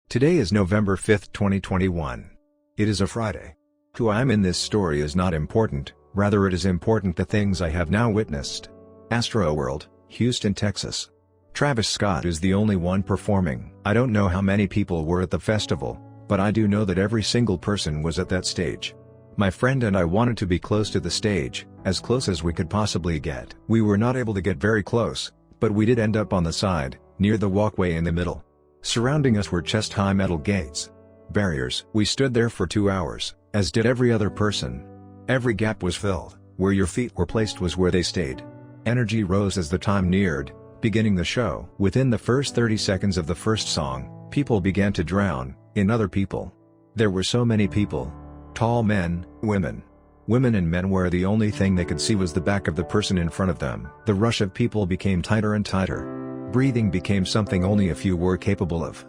Today is November 5th, 2021. It is a Friday. Who I am in this story is not important, rather it is important the things I have now witnessed. Astroworld, Houston, Texas. Travis Scott is the only one performing. I don't know how many people were at the festival, but I do know that every single person was at that stage. My friend and I wanted to be close to the stage, as close as we could possibly get. We were not able to get very close, but we did end up on the side, near the walkway in the middle. Surrounding us were chest-high metal gates. Barriers. We stood there for 2 hours, as did every other person. Every gap was filled. Where your feet were placed was where they stayed. Energy rose as the time neared, beginning the show. Within the first 30 seconds of the first song, people began to drown in other people. There were so many people. Tall men, women. Women and men where the only thing they could see was the back of the person in front of them. The rush of people became tighter and tighter. Breathing became something only a few were capable of.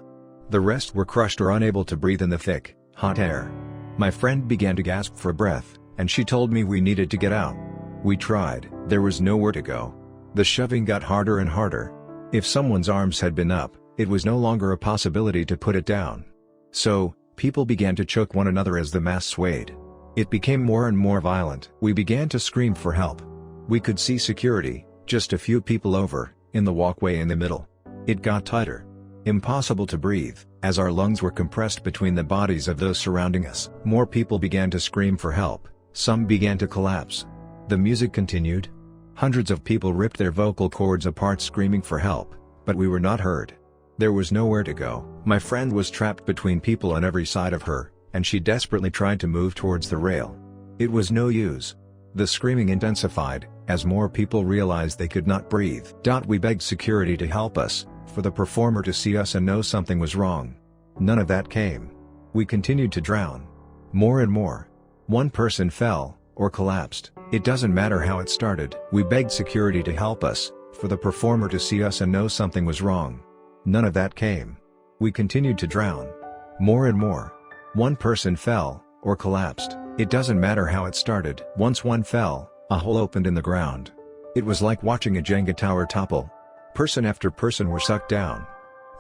The rest were crushed or unable to breathe in the thick, hot air. My friend began to gasp for breath, and she told me we needed to get out. We tried. There was nowhere to go. The shoving got harder and harder. If someone's arms had been up, it was no longer a possibility to put it down. So, people began to choke one another as the mass swayed. It became more and more violent. We began to scream for help. We could see security, just a few people over, in the walkway in the middle. It got tighter. Impossible to breathe, as our lungs were compressed between the bodies of those surrounding us. More people began to scream for help, some began to collapse. The music continued. Hundreds of people ripped their vocal cords apart screaming for help, but we were not heard. There was nowhere to go. My friend was trapped between people on every side of her, and she desperately tried to move towards the rail. It was no use. The screaming intensified, as more people realized they could not breathe. We begged security to help us, for the performer to see us and know something was wrong. None of that came. We continued to drown. More and more. One person fell, or collapsed. It doesn't matter how it started. We begged security to help us, for the performer to see us and know something was wrong. None of that came. We continued to drown. More and more. One person fell, or collapsed. It doesn't matter how it started. Once one fell, a hole opened in the ground. It was like watching a Jenga tower topple. Person after person were sucked down.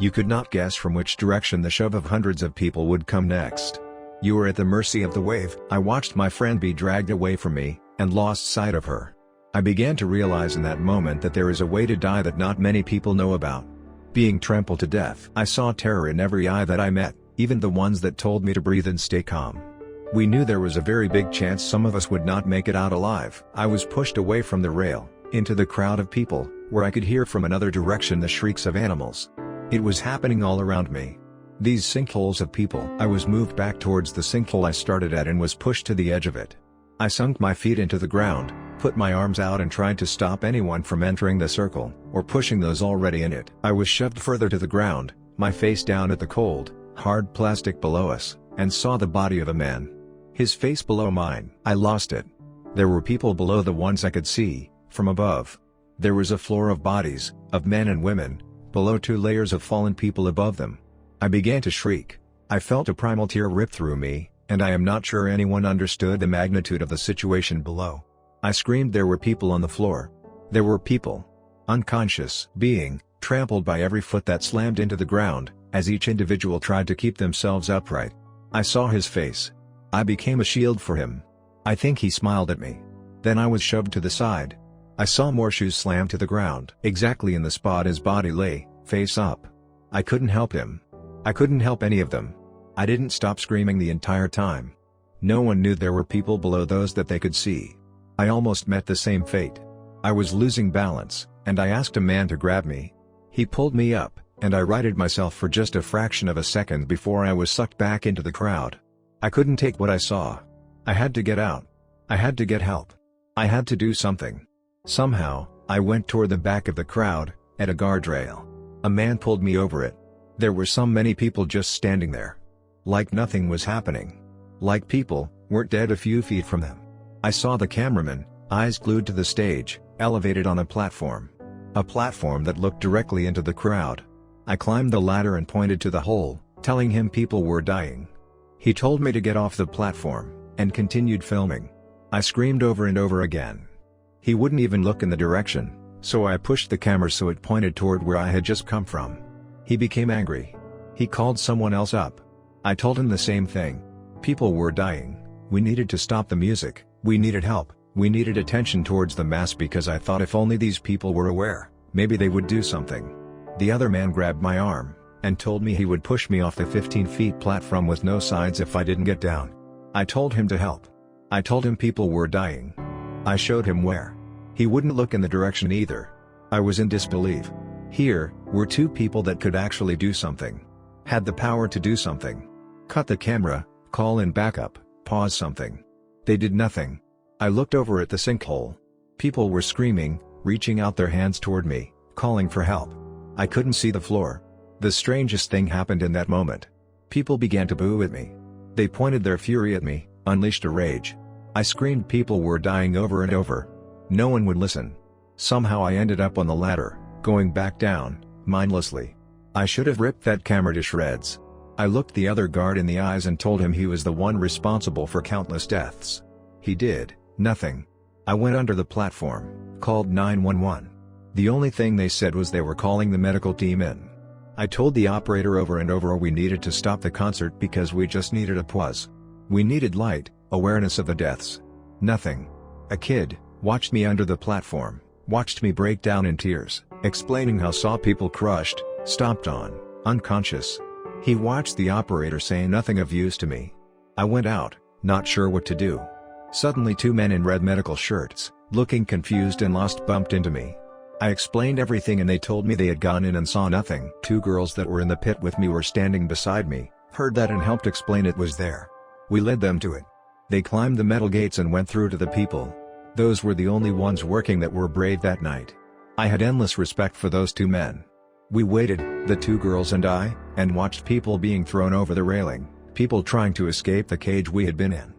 You could not guess from which direction the shove of hundreds of people would come next. You were at the mercy of the wave. I watched my friend be dragged away from me, and lost sight of her. I began to realize in that moment that there is a way to die that not many people know about. Being trampled to death. I saw terror in every eye that I met, even the ones that told me to breathe and stay calm. We knew there was a very big chance some of us would not make it out alive. I was pushed away from the rail, into the crowd of people, where I could hear from another direction the shrieks of animals. It was happening all around me. These sinkholes of people. I was moved back towards the sinkhole I started at and was pushed to the edge of it. I sunk my feet into the ground, put my arms out and tried to stop anyone from entering the circle, or pushing those already in it. I was shoved further to the ground, my face down at the cold, hard plastic below us, and saw the body of a man. His face below mine. I lost it. There were people below the ones I could see, from above. There was a floor of bodies, of men and women, below 2 layers of fallen people above them. I began to shriek. I felt a primal tear rip through me, and I am not sure anyone understood the magnitude of the situation below. I screamed. There were people on the floor. There were people. Unconscious. Being trampled by every foot that slammed into the ground, as each individual tried to keep themselves upright. I saw his face. I became a shield for him. I think he smiled at me. Then I was shoved to the side. I saw more shoes slam to the ground. Exactly in the spot his body lay, face up. I couldn't help him. I couldn't help any of them. I didn't stop screaming the entire time. No one knew there were people below those that they could see. I almost met the same fate. I was losing balance, and I asked a man to grab me. He pulled me up, and I righted myself for just a fraction of a second before I was sucked back into the crowd. I couldn't take what I saw. I had to get out. I had to get help. I had to do something. Somehow, I went toward the back of the crowd, at a guardrail. A man pulled me over it. There were so many people just standing there. Like nothing was happening. Like people weren't dead a few feet from them. I saw the cameraman, eyes glued to the stage, elevated on a platform. A platform that looked directly into the crowd. I climbed the ladder and pointed to the hole, telling him people were dying. He told me to get off the platform, and continued filming. I screamed over and over again. He wouldn't even look in the direction, so I pushed the camera so it pointed toward where I had just come from. He became angry. He called someone else up. I told him the same thing. People were dying, we needed to stop the music, we needed help, we needed attention towards the mass because I thought if only these people were aware, maybe they would do something. The other man grabbed my arm, and told me he would push me off the 15-feet platform with no sides if I didn't get down. I told him to help. I told him people were dying. I showed him where. He wouldn't look in the direction either. I was in disbelief. Here were two people that could actually do something. Had the power to do something. Cut the camera, call in backup, pause something. They did nothing. I looked over at the sinkhole. People were screaming, reaching out their hands toward me, calling for help. I couldn't see the floor. The strangest thing happened in that moment. People began to boo at me. They pointed their fury at me, unleashed a rage. I screamed people were dying over and over. No one would listen. Somehow I ended up on the ladder, going back down, mindlessly. I should have ripped that camera to shreds. I looked the other guard in the eyes and told him he was the one responsible for countless deaths. He did nothing. I went under the platform, called 911. The only thing they said was they were calling the medical team in. I told the operator over and over we needed to stop the concert because we just needed a pause. We needed light, awareness of the deaths. Nothing. A kid watched me under the platform, watched me break down in tears, explaining how saw people crushed, stomped on, unconscious. He watched the operator say nothing of use to me. I went out, not sure what to do. Suddenly two men in red medical shirts, looking confused and lost, bumped into me. I explained everything and they told me they had gone in and saw nothing. Two girls that were in the pit with me were standing beside me, heard that and helped explain it was there. We led them to it. They climbed the metal gates and went through to the people. Those were the only ones working that were brave that night. I had endless respect for those two men. We waited, the two girls and I, and watched people being thrown over the railing, people trying to escape the cage we had been in.